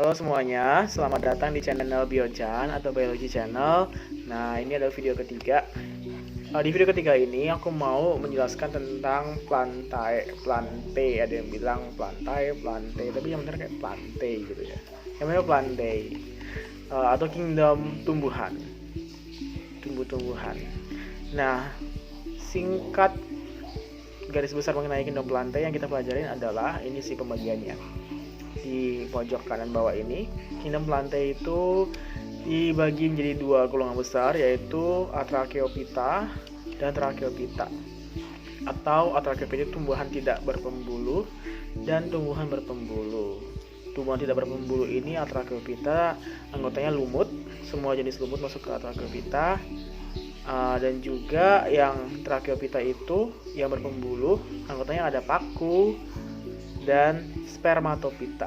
Halo semuanya, selamat datang di channel Biochan atau Biology Channel. Nah, ini adalah video ketiga. Di video ketiga ini aku mau menjelaskan tentang plantae. Ada yang bilang plantae, tapi yang benar kayak plantae gitu ya. Yang namanya plantae atau kingdom tumbuhan. Tumbuh-tumbuhan. Nah, singkat garis besar mengenai kingdom plantae yang kita pelajarin adalah ini sih pembagiannya. Di pojok kanan bawah ini, kingdom plantae itu dibagi menjadi dua golongan besar, yaitu Atracheophyta dan Tracheophyta. Atau Atracheophyta tumbuhan tidak berpembuluh dan tumbuhan berpembuluh. Tumbuhan tidak berpembuluh ini Atracheophyta, anggotanya lumut, semua jenis lumut masuk ke Atracheophyta. Dan juga yang Tracheophyta itu yang berpembuluh, anggotanya ada paku dan spermatophyta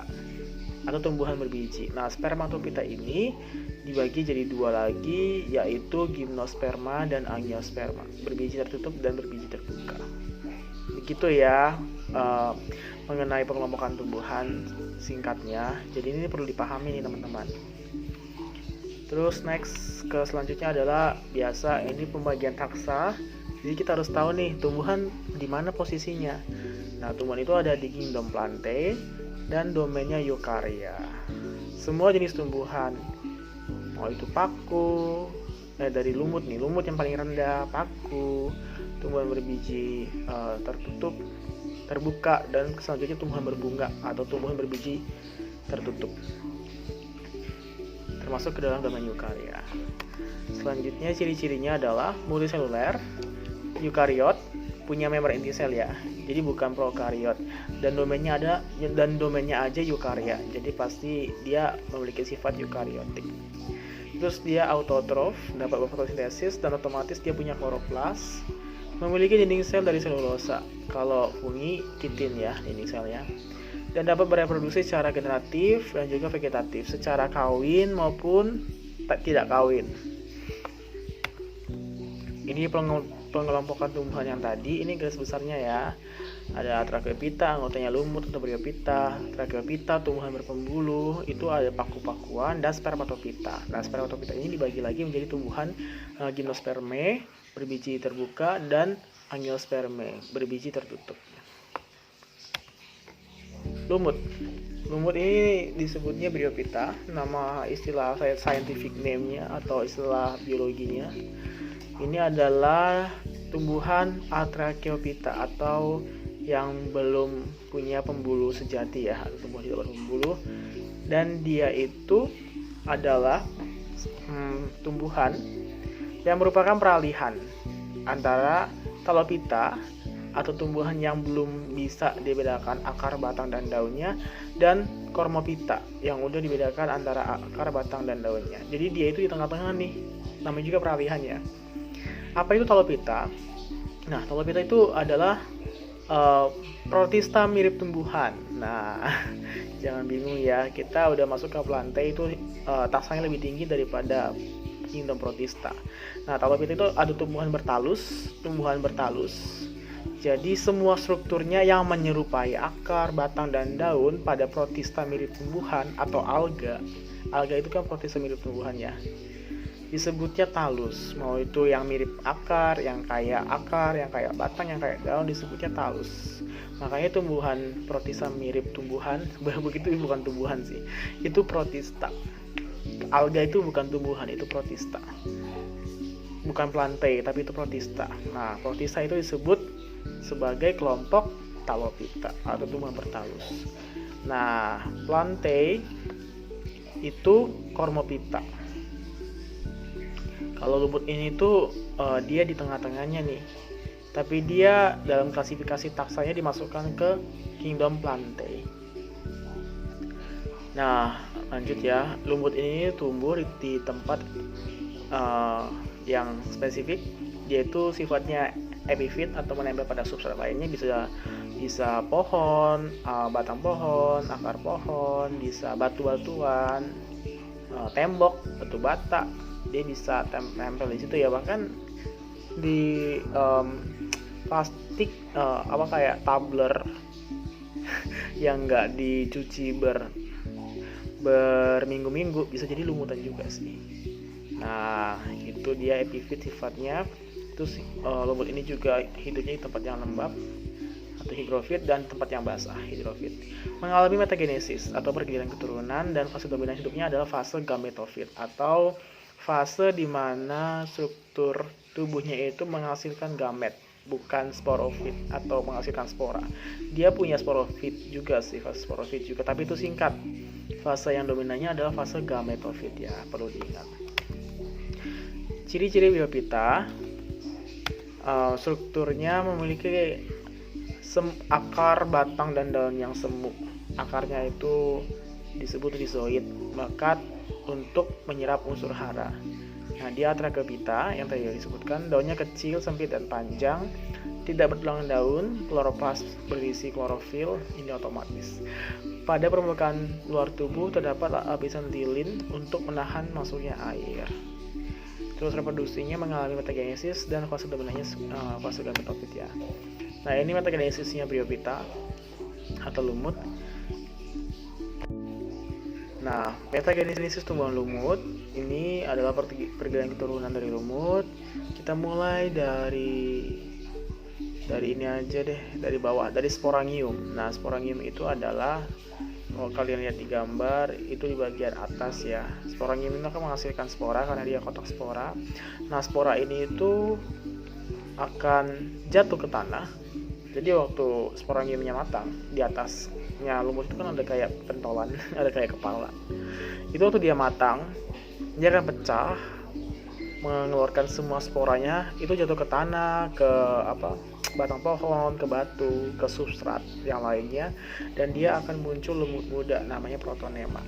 atau tumbuhan berbiji. Nah, spermatophyta ini dibagi jadi dua lagi, yaitu gymnosperma dan angiosperma, berbiji tertutup dan berbiji terbuka. Begitu ya mengenai pengelompokan tumbuhan singkatnya. Jadi ini perlu dipahami nih teman-teman. Terus next ke selanjutnya adalah biasa ini pembagian taksa. Jadi kita harus tahu nih tumbuhan di mana posisinya. Nah, tumbuhan itu ada di kingdom plantae dan domainnya Eukarya. Semua jenis tumbuhan, mau itu paku, dari lumut nih, lumut yang paling rendah, paku, tumbuhan berbiji tertutup, terbuka, dan selanjutnya tumbuhan berbunga atau tumbuhan berbiji tertutup, termasuk ke dalam domain Eukarya. Selanjutnya ciri-cirinya adalah multiseluler, eukariot, punya membran inti sel ya, jadi bukan prokariot, dan domainnya aja eukarya, jadi pasti dia memiliki sifat eukariotik. Terus dia autotrof, dapat berfotosintesis, dan otomatis dia punya kloroplas, memiliki dinding sel dari selulosa, kalau fungi kitin ya dinding selnya, dan dapat bereproduksi secara generatif dan juga vegetatif, secara kawin maupun tidak kawin. Ini pengelompokan tumbuhan yang tadi, ini garis besarnya ya. Ada Tracheophyta, anggotanya lumut atau Bryophyta. Tracheophyta, tumbuhan berpembuluh, itu ada paku-pakuan, dan Spermatophyta. Nah, Spermatophyta ini dibagi lagi menjadi tumbuhan Gymnospermae, berbiji terbuka, dan Angiospermae, berbiji tertutup. Lumut ini disebutnya Bryophyta, nama istilah scientific name-nya atau istilah biologinya. Ini adalah tumbuhan Atracheophyta atau yang belum punya pembuluh sejati ya, atau tumbuhan tidak berpembuluh, dan dia itu adalah tumbuhan yang merupakan peralihan antara Talophyta atau tumbuhan yang belum bisa dibedakan akar, batang, dan daunnya, dan Cormophyta yang udah dibedakan antara akar, batang, dan daunnya. Jadi dia itu di tengah-tengah nih, namanya juga peralihan ya. Apa itu Talophyta? Nah, Talophyta itu adalah protista mirip tumbuhan. Nah, jangan bingung ya, kita udah masuk ke plantae itu taksanya lebih tinggi daripada kingdom protista. Nah, Talophyta itu ada tumbuhan bertalus. Jadi semua strukturnya yang menyerupai akar, batang, dan daun pada protista mirip tumbuhan atau alga. Alga itu kan protista mirip tumbuhan ya, disebutnya talus. Mau itu yang mirip akar, yang kayak batang, yang kayak daun, disebutnya talus. Makanya tumbuhan protista mirip tumbuhan, begitu bukan tumbuhan sih, itu protista. Alga itu bukan tumbuhan, itu protista. Bukan plantae, tapi itu protista. Nah, protista itu disebut sebagai kelompok Talophyta atau tumbuhan bertalus. Nah, plantae itu Cormophyta. Kalau lumut ini tuh dia di tengah-tengahnya nih, tapi dia dalam klasifikasi taksanya dimasukkan ke kingdom plantae. Nah, lanjut ya, lumut ini tumbuh di tempat yang spesifik, yaitu sifatnya epifit atau menempel pada substrat lainnya, bisa pohon, batang pohon, akar pohon, bisa batu-batuan, tembok, batu bata. Dia bisa tempel di situ ya, bahkan di plastik kayak tumbler yang nggak dicuci berminggu-minggu, bisa jadi lumutan juga sih. Nah, itu dia epifit sifatnya. Terus lumut ini juga hidupnya di tempat yang lembab atau higrofit dan tempat yang basah, hidrofit. Mengalami metagenesis atau pergiliran keturunan, dan fase dominan hidupnya adalah fase gametofit atau fase di mana struktur tubuhnya itu menghasilkan gamet, bukan sporofit atau menghasilkan spora. Dia punya sporofit juga sih, fase sporofit juga, tapi itu singkat. Fase yang dominannya adalah fase gametofit ya, perlu diingat. Ciri-ciri biopita, strukturnya memiliki akar, batang, dan daun yang semu. Akarnya itu disebut rizoid, melekat untuk menyerap unsur hara. Nah, dia Atragopita yang tadi disebutkan, daunnya kecil, sempit, dan panjang, tidak bertulangan daun, kloroplas berisi klorofil, ini otomatis. Pada permukaan luar tubuh terdapat lapisan lilin untuk menahan masuknya air. Terus reproduksinya mengalami metagenesis dan fase dominannya fase gametofit ya. Nah, ini metagenesisnya Bryophyta atau lumut. Nah, metagenesis tumbuhan lumut ini adalah pergiliran keturunan dari lumut. Kita mulai dari ini aja deh, dari bawah, dari sporangium. Nah, sporangium itu adalah, kalau kalian lihat di gambar itu di bagian atas ya, sporangium itu akan menghasilkan spora karena dia kotak spora. Nah, spora ini itu akan jatuh ke tanah. Jadi waktu sporangiumnya matang, di atasnya lumut itu kan ada kayak pentolan, ada kayak kepala. Itu waktu dia matang, dia akan pecah, mengeluarkan semua sporanya, itu jatuh ke tanah, ke batang pohon, ke batu, ke substrat yang lainnya, dan dia akan muncul lumut muda namanya protonema.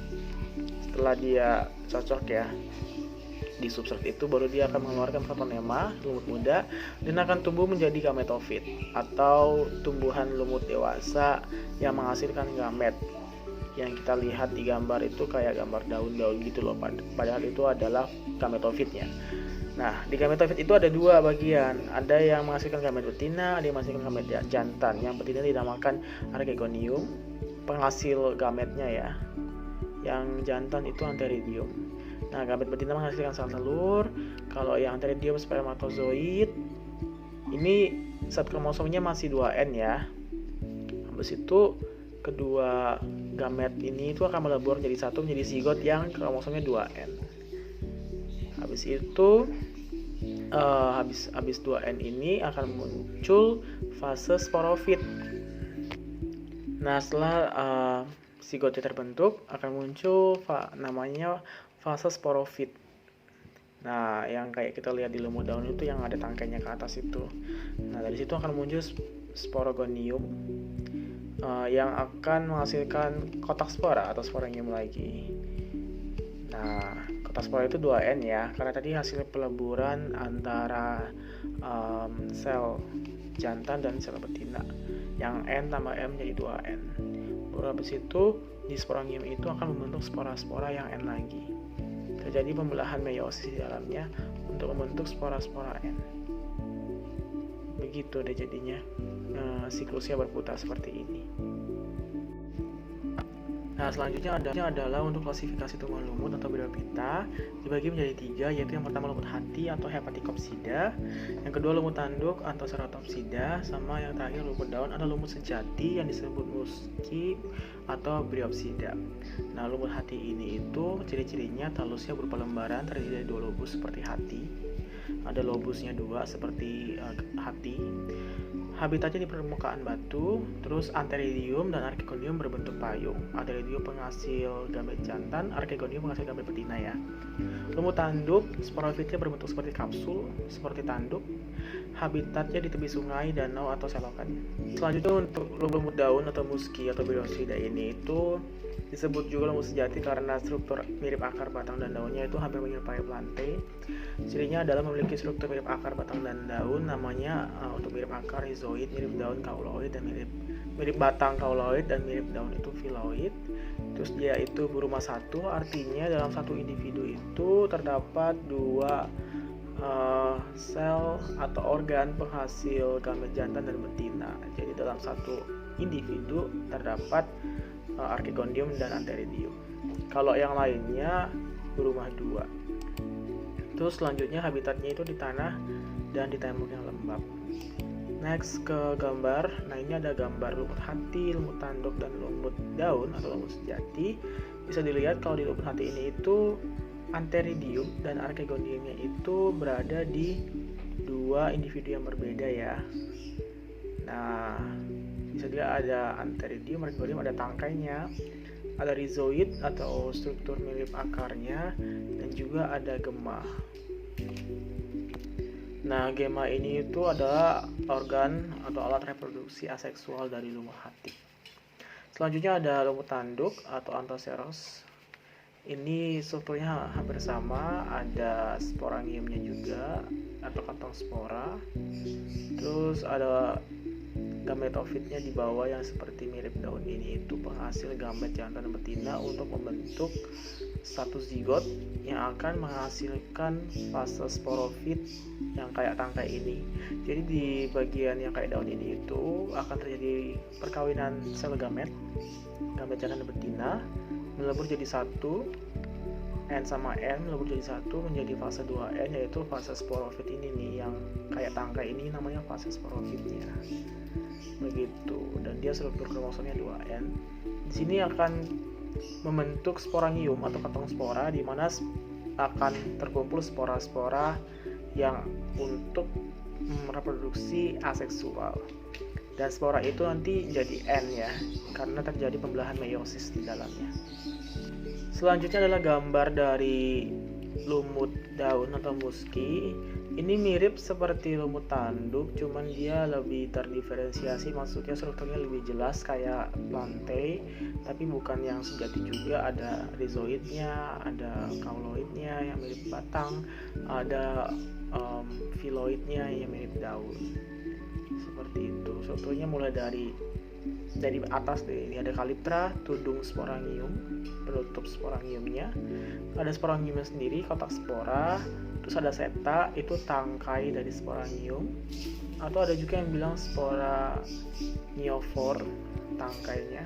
Setelah dia cocok ya di substrat itu, baru dia akan mengeluarkan protonema, lumut muda, dan akan tumbuh menjadi gametofit atau tumbuhan lumut dewasa yang menghasilkan gamet. Yang kita lihat di gambar itu kayak gambar daun-daun gitu loh, padahal itu adalah gametofitnya. Nah, di gametofit itu ada dua bagian, ada yang menghasilkan gamet betina, ada yang menghasilkan gamet jantan. Yang betina dinamakan archegonium, penghasil gametnya ya. Yang jantan itu antheridium. Nah, gamet betina menghasilkan sel telur. Kalau yang antheridium spermatozoid, ini zat kromosomnya masih 2N ya. Habis itu kedua gamet ini itu akan melebur jadi satu, menjadi zigot yang kromosomnya 2N. Habis itu habis 2N ini akan muncul fase sporofit. Nah, setelah zigotnya terbentuk akan muncul namanya fase sporofit. Nah, yang kayak kita lihat di lumut daun itu yang ada tangkainya ke atas itu. Nah, dari situ akan muncul sporogonium yang akan menghasilkan kotak spora atau sporangium lagi. Nah, kotak spora itu 2N ya, karena tadi hasil peleburan antara sel jantan dan sel betina. Yang N tambah M jadi 2N. Baru habis itu di sporangium itu akan membentuk spora-spora yang N lagi. Terjadi pembelahan meiosis di dalamnya untuk membentuk spora-spora N. Begitu deh jadinya. Siklusnya berputar seperti ini. Nah, selanjutnya adalah untuk klasifikasi tumbuhan lumut atau Bryophyta dibagi menjadi 3, yaitu yang pertama lumut hati atau Hepaticopsida, yang kedua lumut tanduk atau Ceratopsida, sama yang terakhir lumut daun atau lumut sejati yang disebut Musci atau Bryopsida. Nah, lumut hati ini itu ciri-cirinya talusnya berupa lembaran terdiri dari 2 lobus seperti hati. Ada lobusnya 2 seperti hati. Habitatnya di permukaan batu, terus antheridium dan archegonium berbentuk payung. Antheridium penghasil gamet jantan, archegonium penghasil gamet betina ya. Lumut tanduk, sporofitnya berbentuk seperti kapsul, seperti tanduk. Habitatnya di tepi sungai, danau, atau selokan. Selanjutnya untuk lumut daun atau Musci atau Bryopsida ini itu disebut juga lumut sejati karena struktur mirip akar, batang, dan daunnya itu hampir menyerupai plantae. Cirinya adalah memiliki struktur mirip akar, batang, dan daun, namanya untuk mirip akar rhizoid, mirip daun kauloid, dan mirip batang kauloid, dan mirip daun itu phylloid. Terus dia itu berumah satu, artinya dalam satu individu itu terdapat 2 sel atau organ penghasil gamet jantan dan betina. Jadi dalam satu individu terdapat archegonium dan antheridium. Kalau yang lainnya berumah dua. Terus selanjutnya habitatnya itu di tanah dan di tembok yang lembab. Next ke gambar. Nah, ini ada gambar lumut hati, lumut tanduk, dan lumut daun atau lumut sejati. Bisa dilihat kalau di lumut hati ini itu antheridium dan archegoniumnya itu berada di dua individu yang berbeda ya. Nah, bisa dilihat ada antheridium, archegonium, ada tangkainya, ada rhizoid atau struktur mirip akarnya, dan juga ada gemah. Nah, gemma ini itu adalah organ atau alat reproduksi aseksual dari lumut hati. Selanjutnya ada lumut tanduk atau anthoceros. Ini strukturnya hampir sama, ada sporangiumnya juga atau kantong spora. Terus ada gametofitnya di bawah yang seperti mirip daun ini, itu penghasil gamet jantan dan betina untuk membentuk satu zigot yang akan menghasilkan fase sporofit yang kayak tangkai ini. Jadi di bagian yang kayak daun ini itu akan terjadi perkawinan sel gamet jantan dan betina, melebur jadi satu, N sama N melebur jadi satu menjadi fase 2N, yaitu fase sporofit ini nih, yang kayak tangkai ini namanya fase sporofitnya. Begitu, dan dia struktur kromosomnya 2N. Di sini akan membentuk sporangium atau kantong spora, di mana akan terkumpul spora-spora yang untuk reproduksi aseksual. Dan spora itu nanti jadi N ya, karena terjadi pembelahan meiosis di dalamnya. Selanjutnya adalah gambar dari lumut daun atau musky. Ini mirip seperti lumut tanduk, cuman dia lebih terdiferensiasi, maksudnya strukturnya lebih jelas kayak plantae, tapi bukan yang sejati juga. Ada rhizoidnya, ada kauloidnya yang mirip batang, ada filoidnya yang mirip daun. Seperti itu. Strukturnya mulai dari atas deh. Ini ada kaliptra, tudung sporangium, penutup sporangiumnya. Ada sporangiumnya sendiri, kotak spora. Terus ada seta, itu tangkai dari sporangium. Atau ada juga yang bilang spora niofor, tangkainya.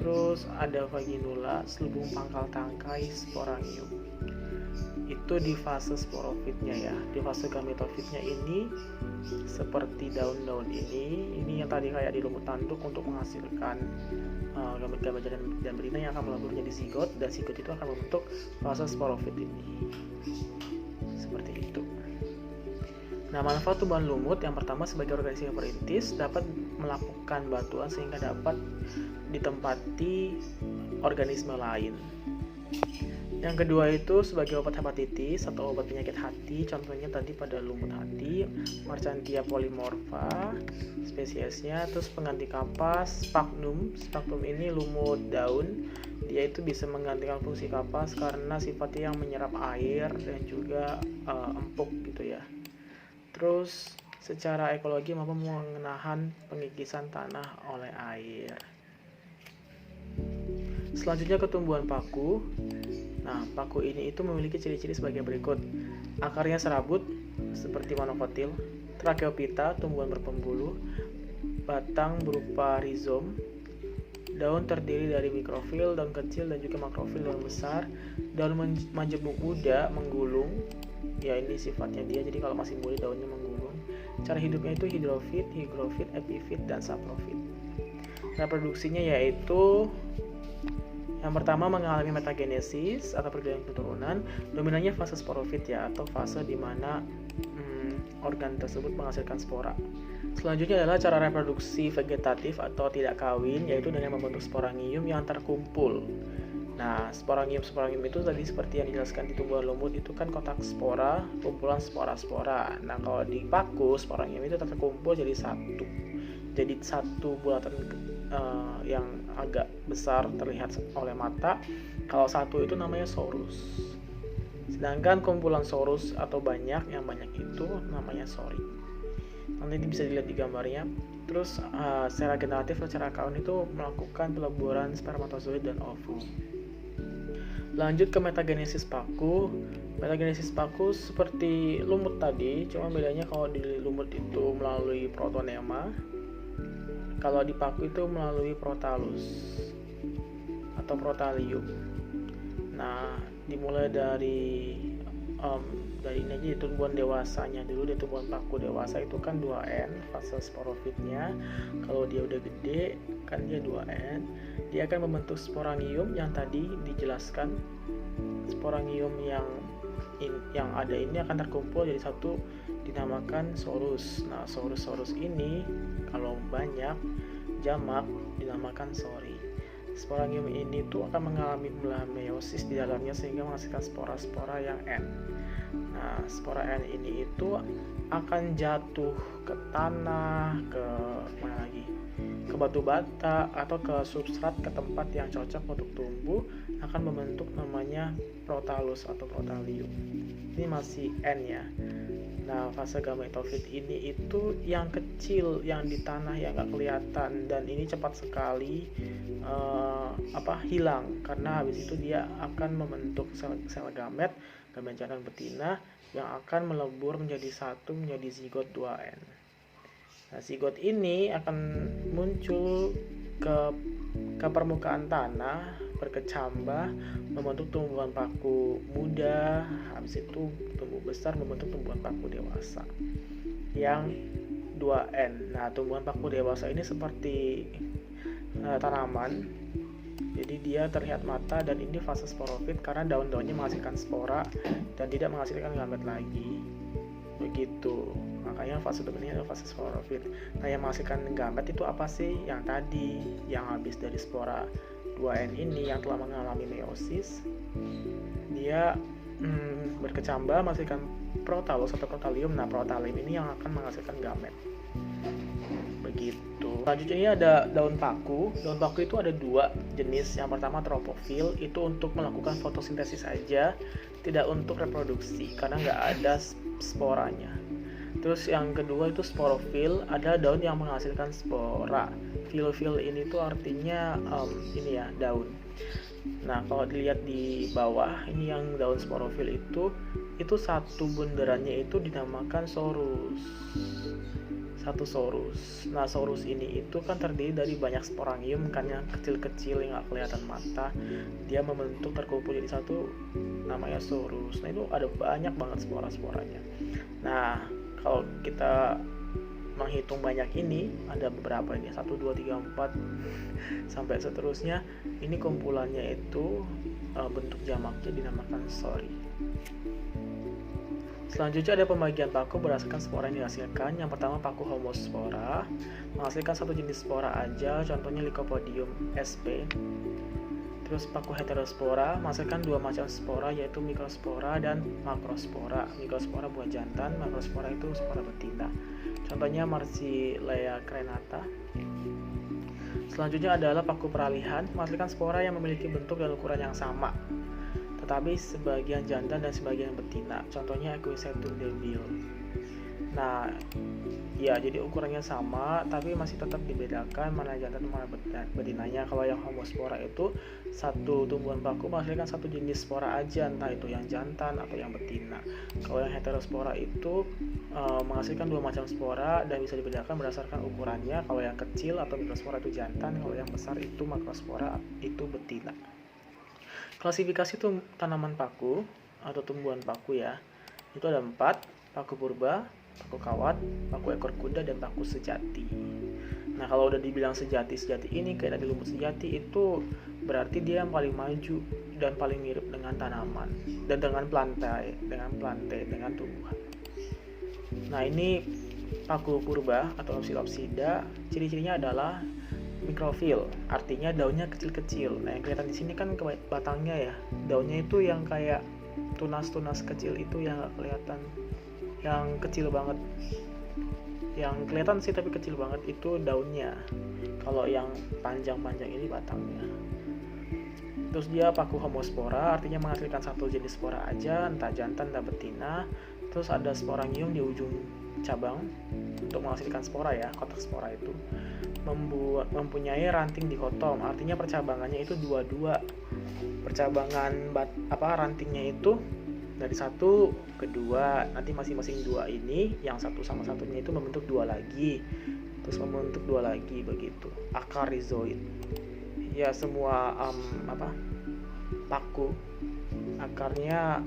Terus ada vaginula, selubung pangkal tangkai sporangium. Itu di fase sporofitnya ya. Di fase gametofitnya ini seperti daun-daun ini yang tadi kayak di lumut tanduk untuk menghasilkan gamet-gamet dan betina yang akan melebur menjadi zigot, dan zigot itu akan membentuk fase sporofit ini. Seperti itu. Nah, manfaat tumbuhan lumut yang pertama, sebagai organisme perintis dapat melakukan bantuan sehingga dapat ditempati organisme lain. Yang kedua itu sebagai obat hepatitis atau obat penyakit hati, contohnya tadi pada lumut hati, Marchantia polymorpha spesiesnya. Terus pengganti kapas, sphagnum ini lumut daun, dia itu bisa menggantikan fungsi kapas karena sifatnya yang menyerap air dan juga empuk gitu ya. Terus secara ekologi mampu menahan pengikisan tanah oleh air. Selanjutnya ketumbuhan paku. Nah, paku ini itu memiliki ciri-ciri sebagai berikut. Akarnya serabut seperti monokotil, tracheophyta, tumbuhan berpembuluh, batang berupa rizom, daun terdiri dari mikrofil, daun kecil, dan juga makrofil, daun besar, daun majemuk muda, menggulung. Ya, ini sifatnya dia, jadi kalau masih muda daunnya menggulung. Cara hidupnya itu hidrofit, hygrofit, epifit, dan saprofit. Reproduksinya yaitu yang pertama mengalami metagenesis atau pergelangan keturunan, dominannya fase sporofit ya, atau fase di mana organ tersebut menghasilkan spora. Selanjutnya adalah cara reproduksi vegetatif atau tidak kawin, yaitu dengan membentuk sporangium yang terkumpul. Nah, sporangium itu tadi seperti yang dijelaskan di tumbuhan lumut, itu kan kotak spora, kumpulan spora-spora. Nah, kalau di paku, sporangium itu terkumpul jadi satu bulatan yang agak besar terlihat oleh mata. Kalau satu itu namanya sorus. Sedangkan kumpulan sorus atau banyak, yang banyak itu namanya sori. Nanti bisa dilihat di gambarnya. Terus secara generatif atau secara kawin itu melakukan peleburan spermatozoid dan ovum. Lanjut ke metagenesis paku. Metagenesis paku seperti lumut tadi, cuma bedanya kalau di lumut itu melalui protonema, kalau di paku itu melalui protalus atau protalium. Nah, dimulai dari ini aja, di tumbuhan dewasanya dulu. Di tumbuhan paku dewasa itu kan 2N fase sporofitnya. Kalau dia udah gede kan dia 2N, dia akan membentuk sporangium yang tadi dijelaskan. Sporangium yang ada ini akan terkumpul jadi satu, dinamakan sorus. Nah, sorus ini kalau banyak jamak dinamakan sori. Sporangium ini tuh akan mengalami belah meiosis di dalamnya sehingga menghasilkan spora-spora yang N. Nah, spora N ini itu akan jatuh ke tanah, ke mana lagi? Ke batu bata atau ke substrat, ke tempat yang cocok untuk tumbuh, akan membentuk namanya protalus atau protalium. Ini masih N ya. Nah, fase gametofit ini itu yang kecil, yang di tanah, yang nggak kelihatan, dan ini cepat sekali hilang, karena habis itu dia akan membentuk sel gamet jantan betina yang akan melebur menjadi satu, menjadi zigot 2N. Nah, zigot ini akan muncul ke permukaan tanah, berkecambah, membentuk tumbuhan paku muda, habis itu tumbuh besar membentuk tumbuhan paku dewasa yang 2N. Nah, tumbuhan paku dewasa ini seperti tanaman, jadi dia terlihat mata, dan ini fase sporofit karena daun-daunnya menghasilkan spora dan tidak menghasilkan gamet lagi. Begitu. Makanya fase dominan adalah fase sporofit. Nah, yang menghasilkan gamet itu apa sih? Yang tadi, yang habis dari spora 2N ini yang telah mengalami meiosis, dia berkecambah menghasilkan protalus atau protalium. Nah, protalium ini yang akan menghasilkan gamet. Begitu. Selanjutnya ini ada daun paku. Daun paku itu ada dua jenis. Yang pertama tropofil, itu untuk melakukan fotosintesis saja, tidak untuk reproduksi karena nggak ada sporanya. Terus yang kedua itu sporofil, ada daun yang menghasilkan spora. Fil ini tuh artinya daun. Nah, kalau dilihat di bawah ini yang daun sporofil itu satu bundarannya itu dinamakan sorus. Satu sorus. Nah, sorus ini itu kan terdiri dari banyak sporangium kan, yang kecil-kecil yang nggak kelihatan mata. Dia membentuk terkumpul jadi satu, namanya sorus. Nah, itu ada banyak banget spora-sporanya. Nah, kalau kita menghitung banyak ini, ada beberapa ini, 1, 2, 3, 4 sampai seterusnya. Ini kumpulannya itu bentuk jamaknya dinamakan sori. Selanjutnya ada pembagian paku berdasarkan spora yang dihasilkan. Yang pertama paku homospora, menghasilkan satu jenis spora aja, contohnya Lycopodium sp. Terus paku heterospora, menghasilkan dua macam spora, yaitu mikrospora dan makrospora. Mikrospora buah jantan, makrospora itu spora betina. Contohnya Marsilea crenata. Selanjutnya adalah paku peralihan, menghasilkan spora yang memiliki bentuk dan ukuran yang sama, tetapi sebagian jantan dan sebagian betina. Contohnya Equisetum debil. Nah, ya jadi ukurannya sama, tapi masih tetap dibedakan mana jantan dan mana betinanya. Kalau yang homospora itu satu tumbuhan paku menghasilkan satu jenis spora aja, entah itu yang jantan atau yang betina. Kalau yang heterospora itu menghasilkan dua macam spora dan bisa dibedakan berdasarkan ukurannya. Kalau yang kecil atau mikrospora itu jantan, kalau yang besar itu makrospora itu betina. Klasifikasi tanaman paku atau tumbuhan paku ya, itu ada 4: paku purba, paku kawat, paku ekor kuda, dan paku sejati. Nah, kalau udah dibilang sejati ini kayak tadi lumut sejati, itu berarti dia yang paling maju dan paling mirip dengan tanaman dan dengan plantae, dengan tumbuhan. Nah, ini paku purba atau Psilopsida, ciri-cirinya adalah mikrofil, artinya daunnya kecil-kecil. Nah, yang kelihatan di sini kan batangnya ya, daunnya itu yang kayak tunas-tunas kecil itu yang nggak kelihatan, yang kecil banget, yang kelihatan sih tapi kecil banget itu daunnya. Kalau yang panjang-panjang ini batangnya. Terus dia paku homospora, artinya menghasilkan satu jenis spora aja, entah jantan entah betina. Terus ada sporangium di ujung cabang untuk menghasilkan spora ya, kotak spora itu. Mempunyai ranting dikotom, artinya percabangannya itu dua-dua. Percabangan rantingnya itu dari 1 ke 2, nanti masing-masing 2 ini, yang satu sama satunya itu membentuk 2 lagi, terus membentuk 2 lagi, begitu. Akar rhizoid ya semua paku akarnya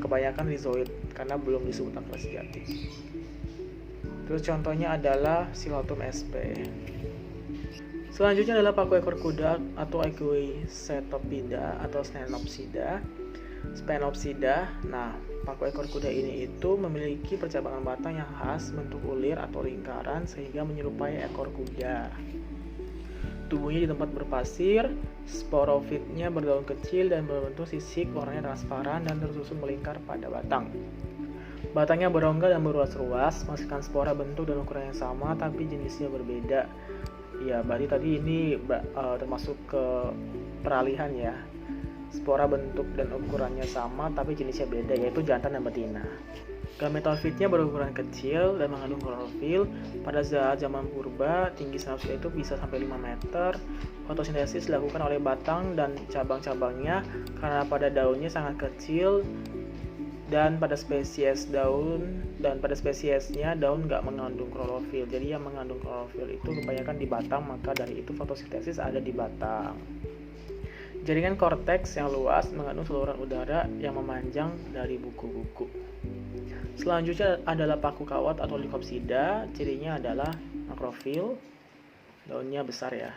kebanyakan rhizoid karena belum disebut akar sejati. Terus contohnya adalah Silotum sp. Selanjutnya adalah paku ekor kuda atau Equisetopida atau Spenopsida. Nah, paku ekor kuda ini itu memiliki percabangan batang yang khas, bentuk ulir atau lingkaran sehingga menyerupai ekor kuda. Tubuhnya di tempat berpasir, sporofitnya berdaun kecil dan berbentuk sisik, warnanya transparan dan tersusun melingkar pada batang. Batangnya berongga dan beruas-ruas, menghasilkan spora bentuk dan ukuran yang sama tapi jenisnya berbeda. Ya, berarti tadi ini termasuk ke peralihan ya. Spora bentuk dan ukurannya sama tapi jenisnya beda, yaitu jantan dan betina. Gametofitnya berukuran kecil dan mengandung klorofil. Pada zaman purba, tinggi Silotum itu bisa sampai 5 meter. Fotosintesis dilakukan oleh batang dan cabang-cabangnya karena pada daunnya sangat kecil dan pada spesiesnya daun nggak mengandung klorofil. Jadi yang mengandung klorofil itu kebanyakan di batang, maka dari itu fotosintesis ada di batang. Jaringan korteks yang luas mengandung saluran udara yang memanjang dari buku-buku. Selanjutnya adalah paku kawat atau Lycopsida. Cirinya adalah makrofil, daunnya besar ya,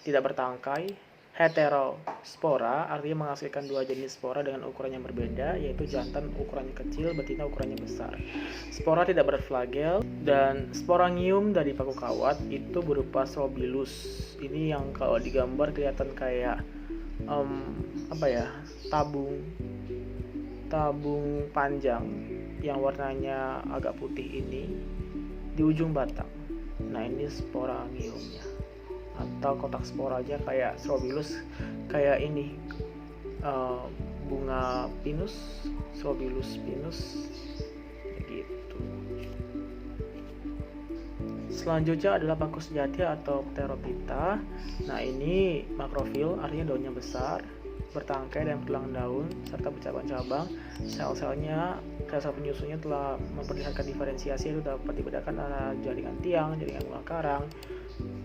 tidak bertangkai, heterospora, artinya menghasilkan dua jenis spora dengan ukuran yang berbeda, yaitu jantan ukurannya kecil, betina ukurannya besar. Spora tidak berflagel, dan sporangium dari paku kawat itu berupa strobilus. Ini yang kalau digambar kelihatan kayak tabung panjang yang warnanya agak putih ini di ujung batang. Nah, ini sporangiumnya atau kotak sporanya kayak strobilus, kayak ini bunga pinus, Strobilus pinus gitu. Selanjutnya adalah paku sejati atau Pterophyta. Nah, ini makrofil, artinya daunnya besar, bertangkai dan tulang daun serta bercabang-cabang. Sel-selnya, sel penyusunnya telah memperlihatkan diferensiasi, itu dapat dibedakan antara jaringan tiang, jaringan bunga karang,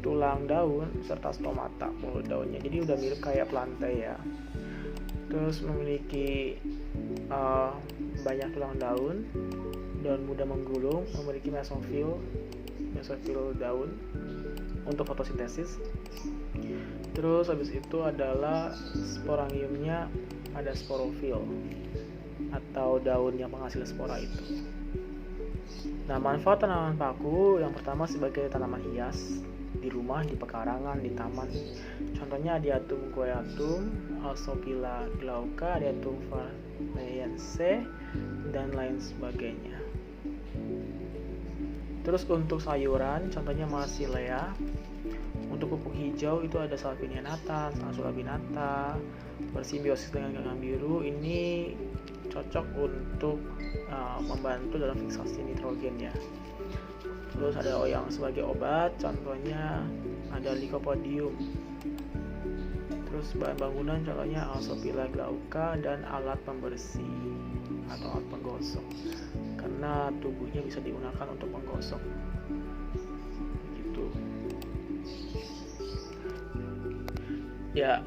tulang daun serta stomata mulut daunnya. Jadi udah mirip kayak plantae ya. Terus memiliki banyak tulang daun mudah menggulung, memiliki mesofil daun untuk fotosintesis. Terus habis itu adalah sporangiumnya ada sporofil atau daun yang penghasil spora itu. Nah, manfaat tanaman paku yang pertama sebagai tanaman hias di rumah, di pekarangan, di taman. Contohnya Adiantum guaiatum, Alsopila glauca, Adiantum farnesiense, dan lain sebagainya. Terus untuk sayuran, contohnya Marsilea. Untuk pupuk hijau itu ada Salvinianata, Sansulabinata, bersimbiosis dengan ganggang biru. Ini cocok untuk membantu dalam fiksasi nitrogen ya. Terus ada yang sebagai obat, contohnya ada Lycopodium. Terus bahan bangunan contohnya Alsopila glauca dan alat pembersih atau alat penggosok, karena tubuhnya bisa digunakan untuk menggosok gitu. Ya,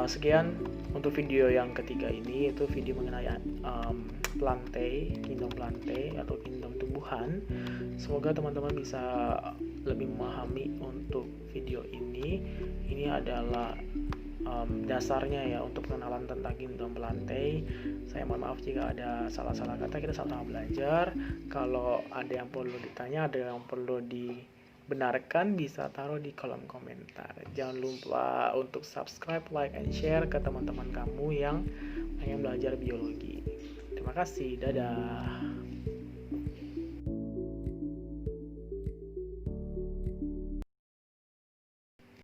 sekian untuk video yang ketiga ini, itu video mengenai plantae, kingdom plantae atau kingdom tumbuhan. Semoga teman-teman bisa lebih memahami untuk video ini. Ini adalah dasarnya ya untuk pengenalan tentang kingdom plantae. Saya mohon maaf jika ada salah-salah kata, kita sama-sama belajar. Kalau ada yang perlu ditanya, ada yang perlu dibenarkan, bisa taruh di kolom komentar. Jangan lupa untuk subscribe, like, and share ke teman-teman kamu yang pengen belajar biologi. Terima kasih, dadah.